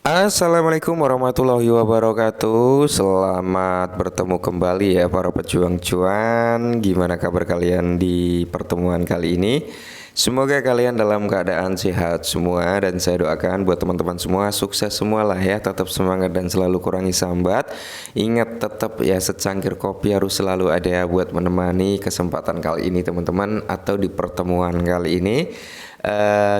Assalamualaikum warahmatullahi wabarakatuh. Selamat bertemu kembali ya para pejuang cuan. Gimana kabar kalian di pertemuan kali ini? Semoga kalian dalam keadaan sehat semua, dan saya doakan buat teman-teman semua sukses semua lah ya. Tetap semangat dan selalu kurangi sambat. Ingat tetap ya, secangkir kopi harus selalu ada buat menemani kesempatan kali ini teman-teman, atau di pertemuan kali ini.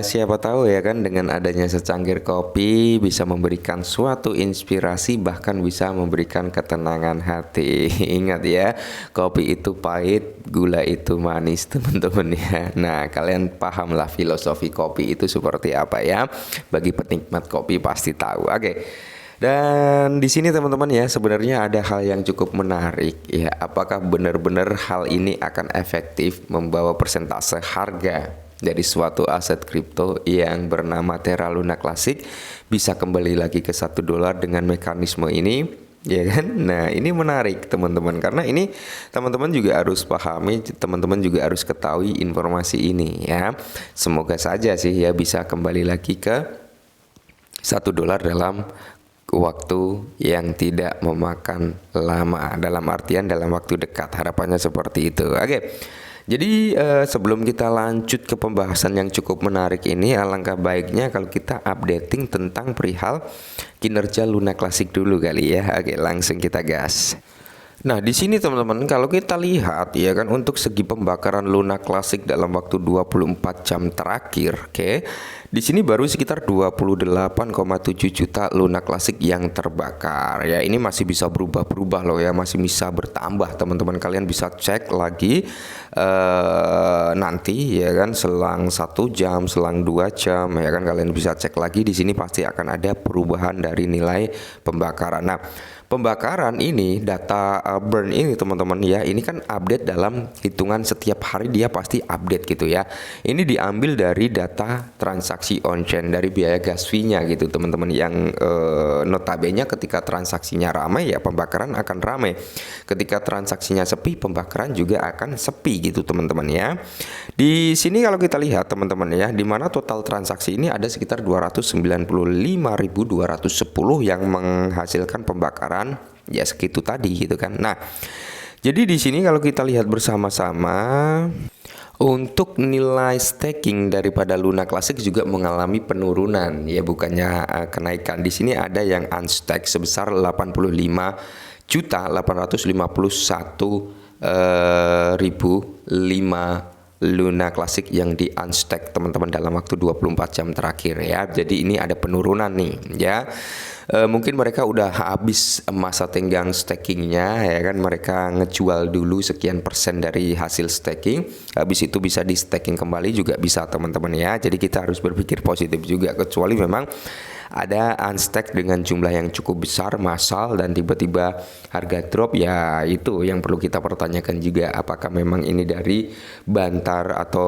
Siapa tahu ya kan, dengan adanya secangkir kopi bisa memberikan suatu inspirasi, bahkan bisa memberikan ketenangan hati. Ingat ya, kopi itu pahit, gula itu manis teman-teman ya. Nah, kalian pahamlah filosofi kopi itu seperti apa ya. Bagi penikmat kopi pasti tahu. Oke. Dan di sini teman-teman ya, sebenarnya ada hal yang cukup menarik ya. Apakah benar-benar hal ini akan efektif membawa persentase harga dari suatu aset kripto yang bernama Terra Luna Classic bisa kembali lagi ke $1 dengan mekanisme ini, ya kan? Nah, ini menarik teman-teman, karena ini teman-teman juga harus pahami, teman-teman juga harus ketahui informasi ini ya. Semoga saja sih ya bisa kembali lagi ke $1 dalam waktu yang tidak memakan lama, dalam artian dalam waktu dekat, harapannya seperti itu. Oke. Jadi sebelum kita lanjut ke pembahasan yang cukup menarik ini, alangkah baiknya kalau kita updating tentang perihal kinerja Luna Classic dulu kali ya. Oke, langsung kita gas. Nah, di sini teman-teman, kalau kita lihat ya kan, untuk segi pembakaran Luna Classic dalam waktu 24 jam terakhir, oke. Di sini baru sekitar 28,7 juta Luna Classic yang terbakar. Ya, ini masih bisa berubah-berubah loh ya, masih bisa bertambah teman-teman. Kalian bisa cek lagi nanti ya kan, selang 1 jam, selang 2 jam ya kan, kalian bisa cek lagi. Di sini pasti akan ada perubahan dari nilai pembakaran. Nah, pembakaran ini, data burn ini teman-teman ya, ini kan update dalam hitungan setiap hari, dia pasti update gitu ya. Ini diambil dari data transaksi on-chain, dari biaya gas fee-nya gitu teman-teman, yang notabene ketika transaksinya ramai ya pembakaran akan ramai. Ketika transaksinya sepi, pembakaran juga akan sepi gitu teman-teman ya. Di sini kalau kita lihat teman-teman ya, di mana total transaksi ini ada sekitar 295.210 yang menghasilkan pembakaran ya segitu tadi gitu kan. Nah, jadi di sini kalau kita lihat bersama-sama, untuk nilai staking daripada Luna Classic juga mengalami penurunan ya, bukannya kenaikan. Di sini ada yang unstack sebesar 85.851.005 Luna Classic yang di unstack teman-teman dalam waktu 24 jam terakhir ya. Jadi ini ada penurunan nih ya. Mungkin mereka udah habis masa tenggang stakingnya ya kan, mereka ngejual dulu sekian persen dari hasil staking, habis itu bisa di staking kembali juga bisa teman-teman ya. Jadi kita harus berpikir positif juga, kecuali memang ada unstack dengan jumlah yang cukup besar, massal, dan tiba-tiba harga drop, ya itu yang perlu kita pertanyakan juga, apakah memang ini dari bantar atau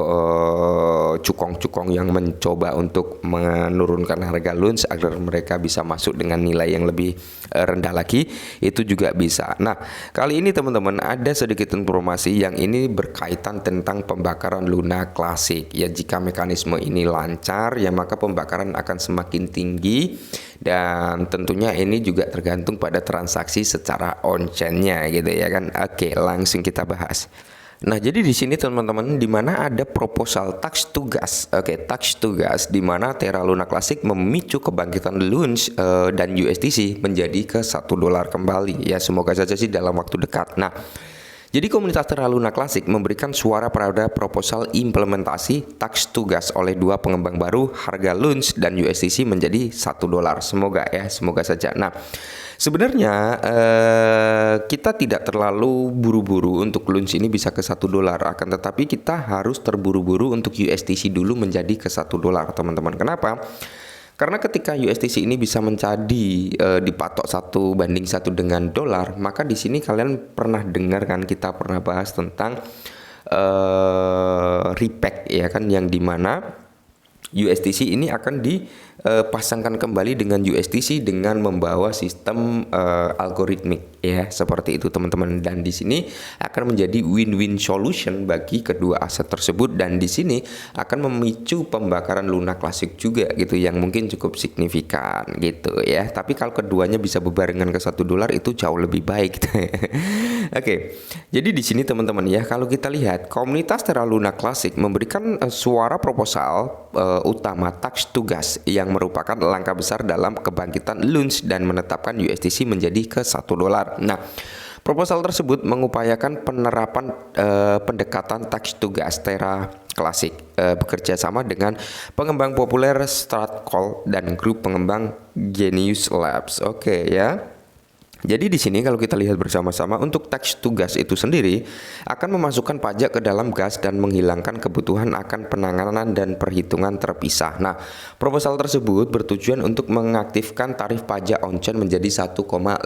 cukong-cukong yang mencoba untuk menurunkan harga LUNS agar mereka bisa masuk dengan nilai yang lebih rendah lagi, itu juga bisa. Nah, kali ini teman-teman ada sedikit informasi yang ini berkaitan tentang pembakaran Luna Classic ya. Jika mekanisme ini lancar ya, maka pembakaran akan semakin tinggi, dan tentunya ini juga tergantung pada transaksi secara on-chain-nya gitu ya kan. Oke, langsung kita bahas. Nah, jadi di sini teman-teman, di mana ada proposal tax to gas. Oke, tax to gas, di mana Terra Luna Classic memicu kebangkitan LUNS dan USDC menjadi ke $1 kembali. Ya, semoga saja sih dalam waktu dekat. Nah, jadi komunitas Terra Luna Classic memberikan suara pada proposal implementasi tax to gas oleh dua pengembang baru, harga LUNS dan USDC menjadi $1. Semoga ya, semoga saja. Nah, sebenarnya kita tidak terlalu buru-buru untuk LUNS ini bisa ke $1, akan tetapi kita harus terburu-buru untuk USDC dulu menjadi ke $1, teman-teman. Kenapa? Karena ketika USDC ini bisa menjadi dipatok 1:1 dengan dolar, maka di sini kalian pernah dengar kan, kita pernah bahas tentang repack ya kan, yang dimana USDC ini akan pasangkan kembali dengan USDC dengan membawa sistem algoritmik ya, seperti itu teman-teman. Dan di sini akan menjadi win-win solution bagi kedua aset tersebut, dan di sini akan memicu pembakaran Luna Classic juga gitu yang mungkin cukup signifikan gitu ya. Tapi kalau keduanya bisa berbarengan ke $1 itu jauh lebih baik. Oke. Jadi di sini teman-teman ya, kalau kita lihat komunitas Terra Luna Classic memberikan suara proposal utama tax to gas yang merupakan langkah besar dalam kebangkitan Lunch dan menetapkan USDC menjadi ke $1. Nah, proposal tersebut mengupayakan penerapan pendekatan tax to gas Terra Classic bekerja sama dengan pengembang populer Stratcol dan grup pengembang Genius Labs. Oke ya. Jadi di sini kalau kita lihat bersama-sama, untuk tax to gas itu sendiri akan memasukkan pajak ke dalam gas dan menghilangkan kebutuhan akan penanganan dan perhitungan terpisah. Nah, proposal tersebut bertujuan untuk mengaktifkan tarif pajak on-chain menjadi 1,5%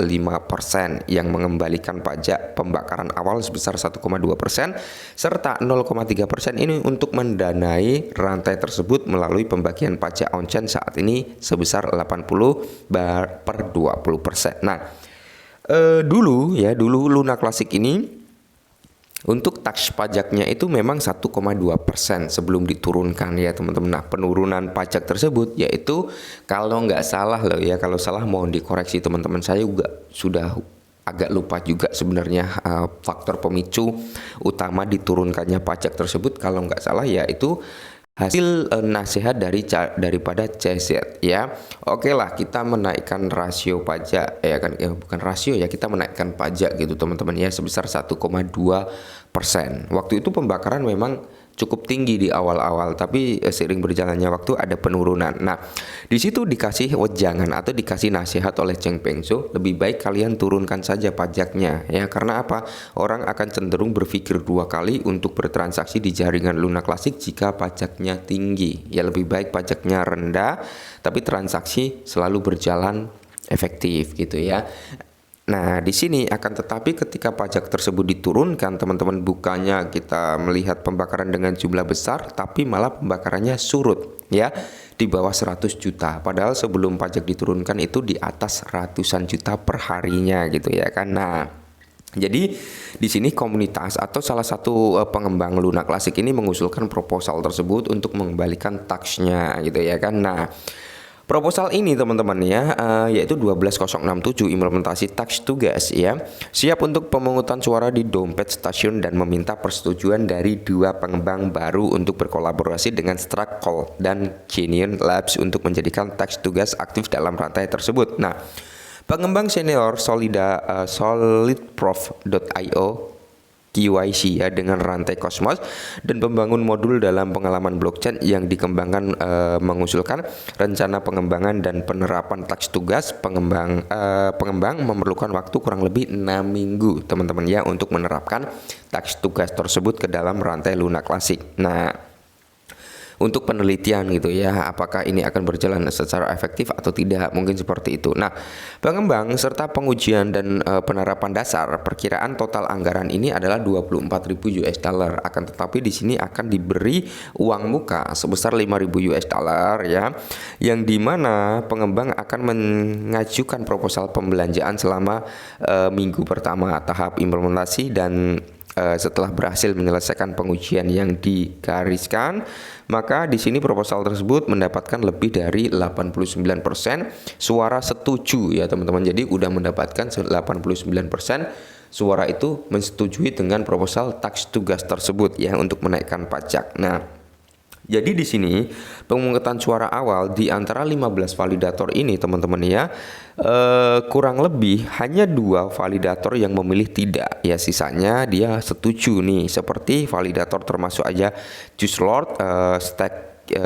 yang mengembalikan pajak pembakaran awal sebesar 1,2% serta 0,3% ini untuk mendanai rantai tersebut melalui pembagian pajak on-chain saat ini sebesar 80/20%. Nah, dulu Luna Classic ini untuk tax pajaknya itu memang 1,2% sebelum diturunkan ya teman-teman. Nah, penurunan pajak tersebut yaitu kalau nggak salah loh ya, kalau salah mohon dikoreksi teman-teman, saya juga sudah agak lupa juga sebenarnya faktor pemicu utama diturunkannya pajak tersebut. Kalau nggak salah ya itu hasil nasihat daripada CZ ya. Oke lah, kita menaikkan rasio pajak ya kan, bukan rasio ya, kita menaikkan pajak gitu teman-teman ya sebesar 1,2%. Waktu itu pembakaran memang cukup tinggi di awal-awal, tapi seiring berjalannya waktu ada penurunan. Nah, di situ dikasih wejangan atau dikasih nasihat oleh Cheng Peng Zhou, lebih baik kalian turunkan saja pajaknya ya. Karena apa? Orang akan cenderung berpikir 2 kali untuk bertransaksi di jaringan Luna Classic jika pajaknya tinggi. Ya lebih baik pajaknya rendah tapi transaksi selalu berjalan efektif gitu ya. Nah, di sini akan tetapi ketika pajak tersebut diturunkan, teman-teman, bukannya kita melihat pembakaran dengan jumlah besar, tapi malah pembakarannya surut ya, di bawah 100 juta. Padahal sebelum pajak diturunkan itu di atas ratusan juta per harinya gitu ya kan. Nah, jadi di sini komunitas atau salah satu pengembang Luna Classic ini mengusulkan proposal tersebut untuk mengembalikan taxnya gitu ya kan. Nah, proposal ini teman-teman ya, yaitu 12067 implementasi tax to gas ya, siap untuk pemungutan suara di dompet stasiun dan meminta persetujuan dari 2 pengembang baru untuk berkolaborasi dengan Stratcol dan Genius Labs untuk menjadikan tax to gas aktif dalam rantai tersebut. Nah, pengembang senior solidproof.io KYC ya dengan rantai Cosmos dan pembangun modul dalam pengalaman blockchain yang dikembangkan mengusulkan rencana pengembangan dan penerapan tax to gas. Pengembang memerlukan waktu kurang lebih 6 minggu teman-teman ya untuk menerapkan tax to gas tersebut ke dalam rantai Luna Classic. Nah, untuk penelitian gitu ya, apakah ini akan berjalan secara efektif atau tidak, mungkin seperti itu. Nah, pengembang serta pengujian dan penerapan dasar, perkiraan total anggaran ini adalah $24.000 akan tetapi di sini akan diberi uang muka sebesar $5.000 ya, yang dimana pengembang akan mengajukan proposal pembelanjaan selama minggu pertama tahap implementasi dan setelah berhasil menyelesaikan pengujian yang digariskan, maka di sini proposal tersebut mendapatkan lebih dari 89% suara setuju ya teman-teman. Jadi udah mendapatkan 89% suara itu menyetujui dengan proposal tax to gas tersebut ya untuk menaikkan pajak. Nah, jadi di sini pemungutan suara awal di antara 15 validator ini teman-teman ya, kurang lebih hanya 2 validator yang memilih tidak ya, sisanya dia setuju nih, seperti validator termasuk aja Juice Lord,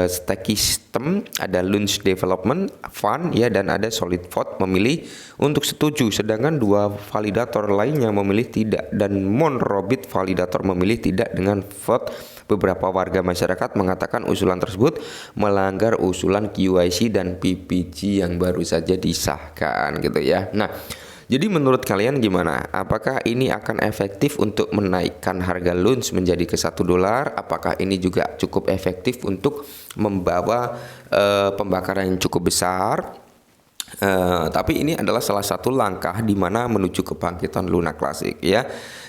Stacky System, ada Lunch Development Fund ya, dan ada Solid Vote memilih untuk setuju, sedangkan 2 validator lainnya memilih tidak, dan Monrobit validator memilih tidak dengan vote. Beberapa warga masyarakat mengatakan usulan tersebut melanggar usulan QIC dan PPG yang baru saja disahkan gitu ya. Nah, Jadi menurut kalian gimana? Apakah ini akan efektif untuk menaikkan harga LUNS menjadi ke $1? Apakah ini juga cukup efektif untuk membawa pembakaran yang cukup besar? Tapi ini adalah salah satu langkah di mana menuju kebangkitan Luna Classic ya.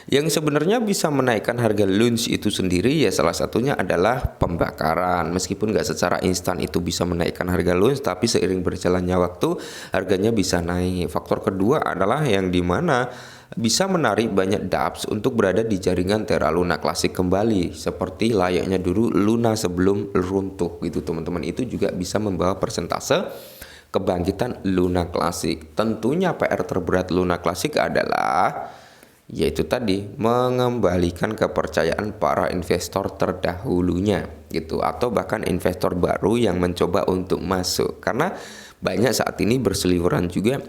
Yang sebenarnya bisa menaikkan harga LUNS itu sendiri ya salah satunya adalah pembakaran. Meskipun nggak secara instan itu bisa menaikkan harga LUNS, tapi seiring berjalannya waktu harganya bisa naik. Faktor kedua adalah yang di mana bisa menarik banyak dApps untuk berada di jaringan Terra Luna Classic kembali seperti layaknya dulu Luna sebelum runtuh gitu teman-teman. Itu juga bisa membawa persentase kebangkitan Luna Classic. Tentunya PR terberat Luna Classic adalah yaitu tadi mengembalikan kepercayaan para investor terdahulunya gitu, atau bahkan investor baru yang mencoba untuk masuk, karena banyak saat ini berseliweran juga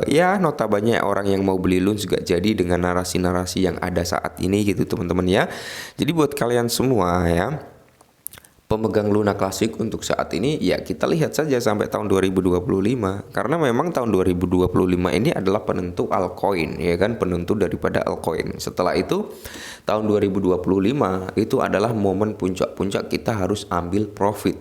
ya notabene orang yang mau beli LUNS juga jadi dengan narasi-narasi yang ada saat ini gitu teman-teman ya. Jadi buat kalian semua ya pemegang Luna Classic untuk saat ini ya kita lihat saja sampai tahun 2025, karena memang tahun 2025 ini adalah penentu altcoin ya kan, penentu daripada altcoin. Setelah itu tahun 2025 itu adalah momen puncak-puncak kita harus ambil profit,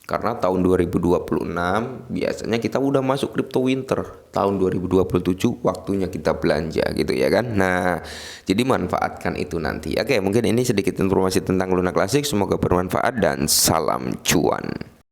karena tahun 2026 biasanya kita udah masuk crypto winter, tahun 2027 waktunya kita belanja gitu ya kan. Nah jadi manfaatkan itu nanti. Oke, mungkin ini sedikit informasi tentang Luna Classic, semoga bermanfaat dan salam cuan.